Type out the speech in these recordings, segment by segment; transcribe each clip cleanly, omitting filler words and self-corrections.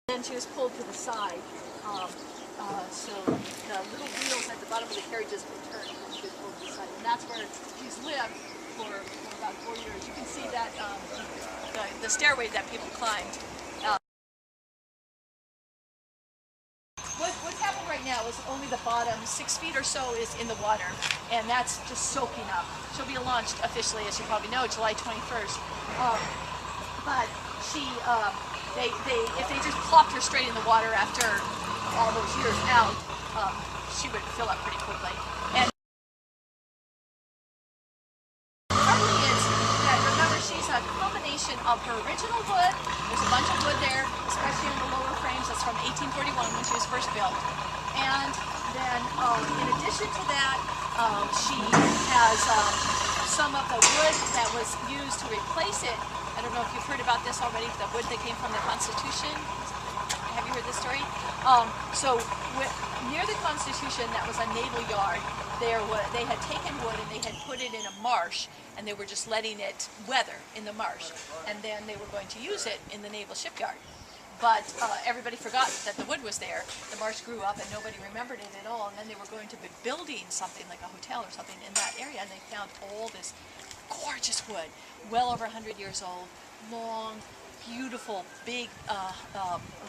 Then she was pulled to the side. So the little wheels at the bottom of the carriages were turned and she was pulled to the side. And that's where she's lived for about 4 years. You can see that the stairway that people climbed. What's happened right now is only the bottom 6 feet or so is in the water, and that's just soaking up. She'll be launched officially, as you probably know, July 21st. But she, if they just plopped her straight in the water after all those years out, she would fill up pretty quickly. And partly is that, remember, she's a combination of her original wood. There's a bunch of wood there, especially in the lower frames. That's from 1841 when she was first built. And then, in addition to that, she has some of the wood that was used to replace it. I don't know if you've heard about this already, the wood that came from the Constitution. Have you heard this story? So near the Constitution, that was a naval yard. They had taken wood and they had put it in a marsh, and they were just letting it weather in the marsh. And then they were going to use it in the naval shipyard. But everybody forgot that the wood was there. The marsh grew up and nobody remembered it at all. And then they were going to be building something like a hotel or something in that area, and they found all this gorgeous wood, well over 100 years old, long, beautiful, big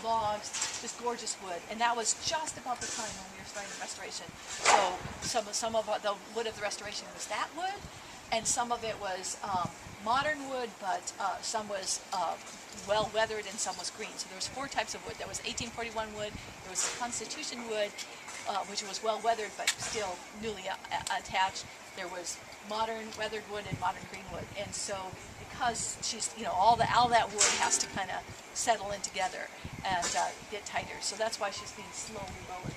logs, this gorgeous wood. And that was just about the time when we were starting the restoration. So some of the wood of the restoration was that wood, and some of it was modern wood, but some was well weathered and some was green. So there was 4 types of wood. There was 1841 wood, there was the Constitution wood, which was well weathered but still newly attached. There was modern weathered wood and modern green wood. And so because she's, all that wood has to kind of settle in together and get tighter. So that's why she's being slowly lowered.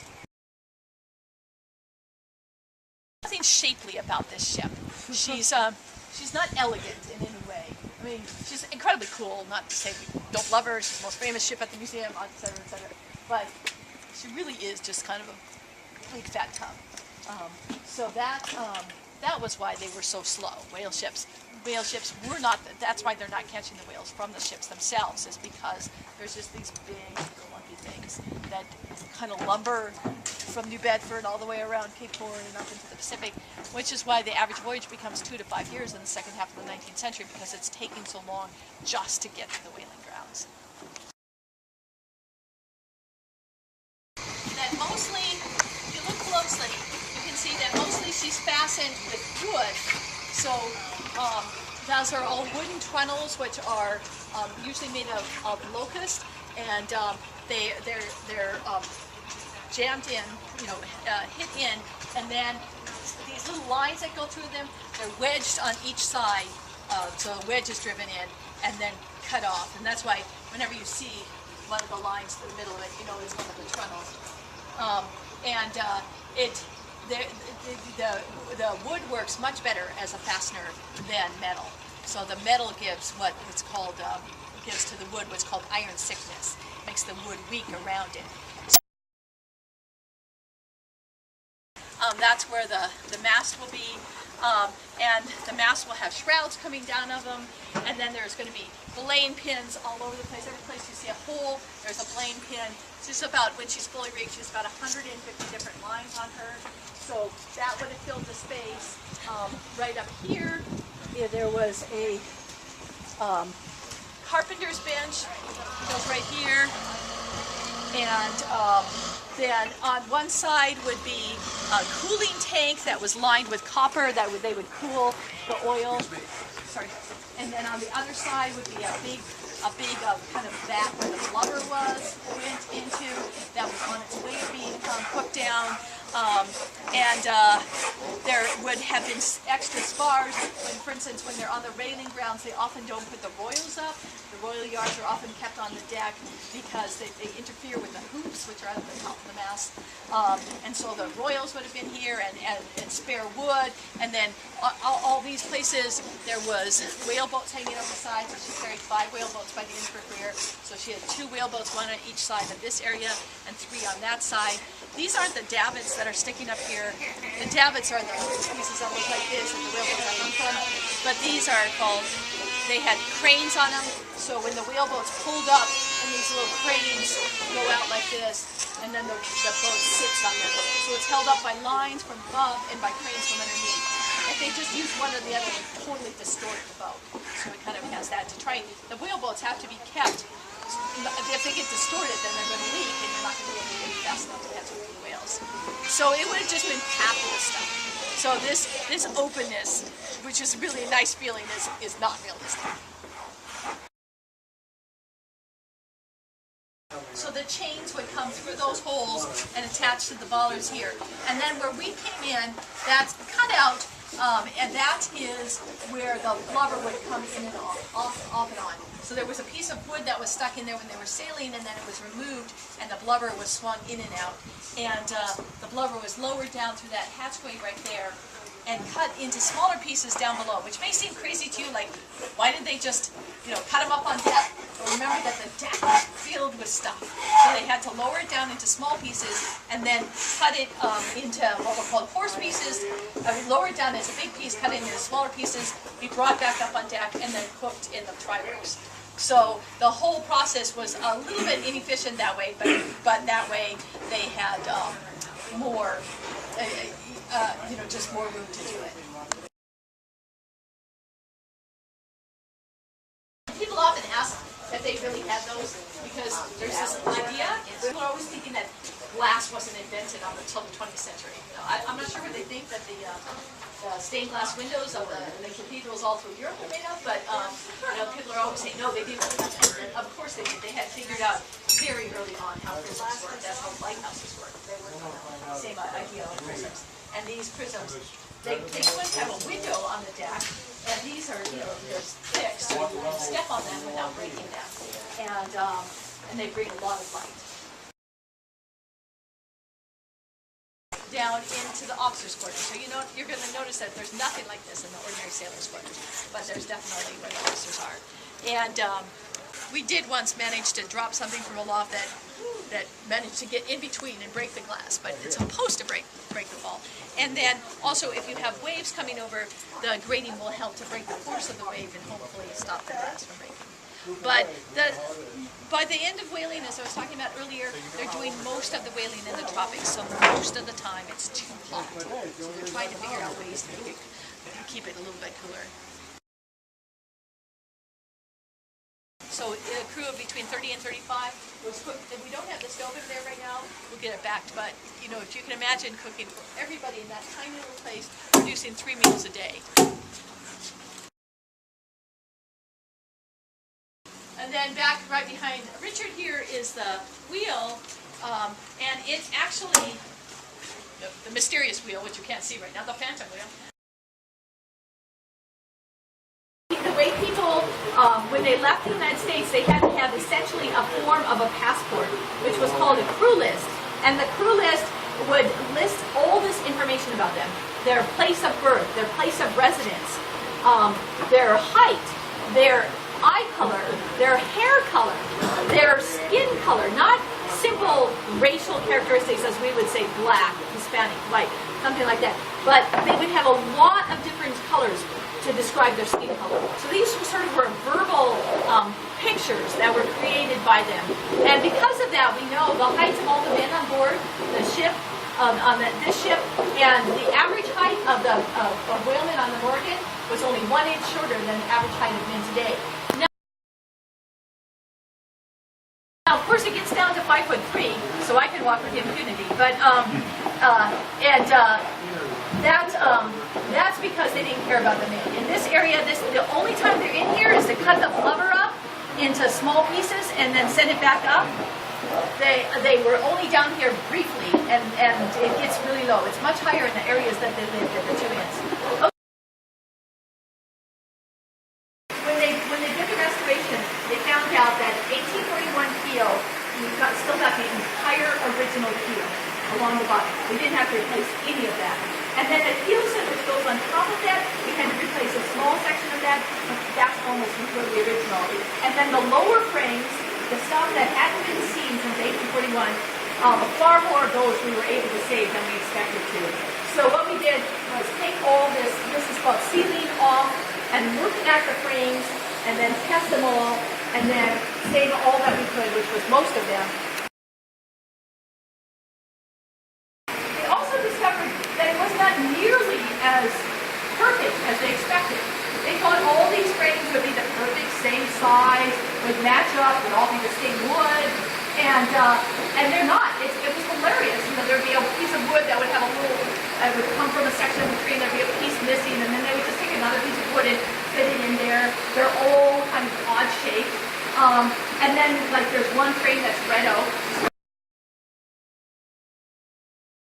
Nothing shapely about this ship. She's not elegant in any way. I mean, she's incredibly cool, not to say we don't love her, she's the most famous ship at the museum, etc., etc. But she really is just kind of a big fat tub. So that was why they were so slow. Whale ships were not, that's why they're not catching the whales from the ships themselves, is because there's just these big, clunky things that kind of lumber from New Bedford all the way around Cape Horn and up into the Pacific, which is why the average voyage becomes 2 to 5 years in the second half of the 19th century, because it's taking so long just to get to the whaling grounds. Then mostly, if you look closely, you can see that mostly she's fastened with wood. So those are all wooden trunnels, which are usually made of locust, and they're jammed in, hit in, and then these little lines that go through them, they're wedged on each side, so a wedge is driven in and then cut off. And that's why whenever you see one of the lines through the middle of it, you know it's one of the trunnels. The wood works much better as a fastener than metal. So the metal gives gives to the wood what's called iron sickness. It makes the wood weak around it. That's where the mast will be, and the mast will have shrouds coming down of them, and then there's going to be belaying pins all over the place. Every place you see a hole, there's a belaying pin. It's just about, when she's fully rigged, she's about 150 different lines on her, so that would have filled the space. Right up here, there was a carpenter's bench. It goes right here. And then on one side would be a cooling tank that was lined with copper that they would cool the oil. Sorry. And then on the other side would be a big kind of vat where the blubber went into, that was on its way to being cooked down. There would have been extra spars. For instance, when they're on the railing grounds, they often don't put the royals up. The royal yards are often kept on the deck because they interfere with the hoops, which are at the top of the mast. And so the royals would have been here, and spare wood. And then all these places, there was whale boats hanging on the sides. So she carried 5 whale boats by the end of her career. So she had 2 whale boats, 1 on each side of this area and 3 on that side. These aren't the davits that are sticking up here. The davits are the pieces that look like this that the whale boats are hung from. But these are called, they had cranes on them, so when the whale boats pulled up and these little cranes go out like this, and then the boat sits on them. So it's held up by lines from above and by cranes from underneath. If they just use one or the other, it would totally distort the boat. So it kind of has that to try. The wheelboats have to be kept. If they get distorted, then they're going to leak, and you're not going to be able to get fast enough to catch up with the whales. So it would have just been packed with stuff. So this openness, which is really a nice feeling, is not realistic. So the chains would come through those holes and attach to the bollards here. And then where we came in, that's cut out, and that is where the blubber would come in and off and on. So there was a piece of wood that was stuck in there when they were sailing, and then it was removed, and the blubber was swung in and out. And the blubber was lowered down through that hatchway right there, and cut into smaller pieces down below, which may seem crazy to you, like, why did they just, cut them up on deck? But remember that the deck was filled with stuff. So they had to lower it down into small pieces, and then cut it into what were called horse pieces. Lower it down as a big piece, cut it into smaller pieces, be brought back up on deck, and then cooked in the tryworks. So the whole process was a little bit inefficient that way, but that way they had more, just more room to do it. People often ask if they really had those, because there's this idea, people are always thinking that glass wasn't invented until the 20th century. I'm not sure what they think that the stained glass windows of the cathedrals all through Europe are made of, but people are always saying, no, they didn't. And of course they did. They had figured out very early on how prisms work. That's how lighthouses work. They work on the same idea of prisms. And these prisms, they wouldn't have a window on the deck, and these are, they're thick, so you can step on them without breaking them. And they bring a lot of light. Down into the officers' quarters. So you're going to notice that there's nothing like this in the ordinary sailors' quarters, but there's definitely where the officers are. And we did once manage to drop something from a loft that managed to get in between and break the glass, but it's supposed to break the fall. And then also, if you have waves coming over, the grating will help to break the force of the wave and hopefully stop the glass from breaking. But by the end of whaling, as I was talking about earlier, they're doing most of the whaling in the tropics, so most of the time it's too hot. So they're trying to figure out ways to keep it a little bit cooler. So a crew of between 30 and 35 was cooked. We don't have the stove in there right now. We'll get it back. But if you can imagine cooking for everybody in that tiny little place, producing 3 meals a day. And then back right behind Richard here is the wheel, and it's actually the mysterious wheel, which you can't see right now, the phantom wheel. The way people, when they left the United States, they had to have essentially a form of a passport, which was called a crew list. And the crew list would list all this information about them: their place of birth, their place of residence, their height, their eye color, their hair color, their skin color, not simple racial characteristics as we would say black, Hispanic, white, something like that. But they would have a lot of different colors to describe their skin color. So these sort of were verbal pictures that were created by them. And because of that, we know the heights of all the men on board the ship, this ship, and the average height of whalemen on the Morgan was only 1 inch shorter than the average height of men today. Now, of course, it gets down to 5'3", so I can walk with impunity. But that's because they didn't care about the men. In this area, the only time they're in here is to cut the blubber up into small pieces and then send it back up. They were only down here briefly, and it gets really low. It's much higher in the areas that they lived at the 2 ends. Okay. When they did the restoration, they found out that 1841 keel, still got the entire original keel along the bottom. We didn't have to replace any of that. And then the keel set which goes on top of that, we had to replace a small section of that. That's almost completely original. And then the lower frames, the stuff that hadn't been seen since 1841, far more of those we were able to save than we expected to. So what we did was take all this is called sealing off, and look at the frames, and then test them all, and then save all that we could, which was most of them. They also discovered that it was not nearly as perfect as they expected. They thought all these frames would be the perfect same size, would match up, would all be the same wood, and they're not. It was hilarious. You know, there'd be a piece of wood that would have a little, would come from a section of the tree, and there'd be a piece missing, and then they would just take another piece of wood and fit it in there. They're all kind of odd shaped. And then, like, there's one frame that's red oak.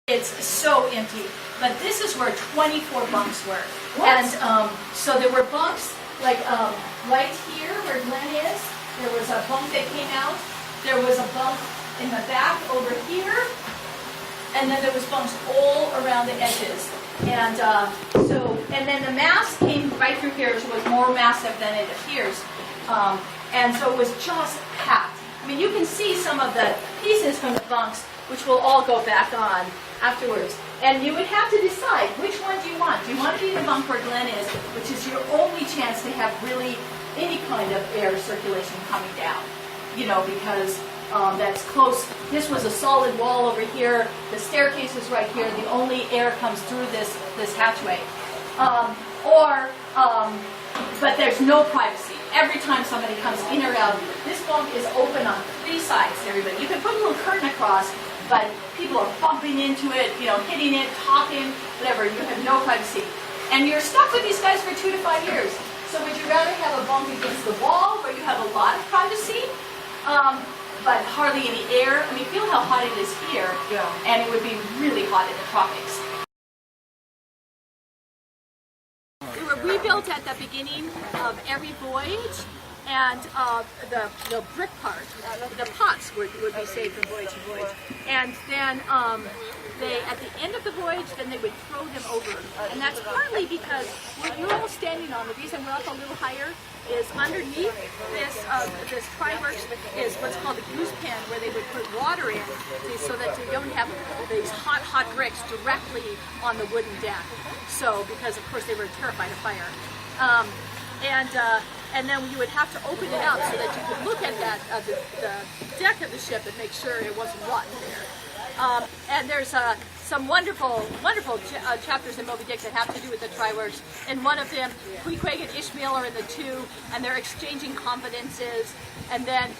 It's so empty, but this is where 24 bunks were. What? And so there were bunks like right here where Glenn is. There was a bunk that came out. There was a bunk in the back over here, and then there was bunks all around the edges. And and then the mass came right through here, so it was more massive than it appears. And so it was just packed. I mean, you can see some of the pieces from the bunks, which will all go back on afterwards. And you would have to decide, which one do you want? Do you want to be the bunk where Glenn is, which is your only chance to have really any kind of air circulation coming down? You know, because that's close. This was a solid wall over here. The staircase is right here. The only air comes through this hatchway. But there's no privacy. Every time somebody comes in or out, this bunk is open on 3 sides to everybody. You can put a little curtain across, but people are bumping into it, you know, hitting it, talking, whatever. You have no privacy. And you're stuck with these guys for 2 to 5 years. So would you rather have a bunk against the wall where you have a lot of privacy, but hardly any air? I mean, feel how hot it is here, and it would be really hot in the tropics. They were rebuilt at the beginning of every voyage, and the brick part, the pots would be saved from voyage to voyage. And then they, at the end of the voyage, then they would throw them over. And that's partly because what you're all standing on, the reason we're up a little higher, is underneath this tri-works is what's called a goose pen, where they would put water in so that you don't have these hot bricks directly on the wooden deck. So, because of course they were terrified of fire. And then you would have to open it out so that you could look at that the deck of the ship and make sure it wasn't rotten there. And there's some wonderful chapters in Moby Dick that have to do with the tri-works. In one of them, Queequeg and Ishmael are in the two, and they're exchanging confidences. And then,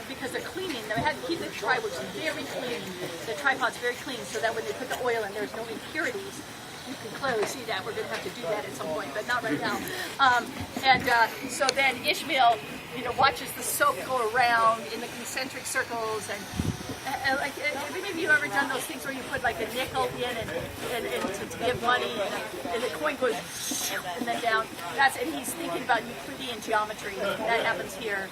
because they're cleaning, they had to keep the tri-works very clean, the tripods very clean, so that when they put the oil in, there's no impurities. You can clearly see that. We're going to have to do that at some point, but not right now. So then Ishmael, you know, watches the soap go around in the concentric circles, and like, have any of you ever done those things where you put like a nickel in and to give money, and the coin goes and then down? And he's thinking about Euclidean geometry. That happens here.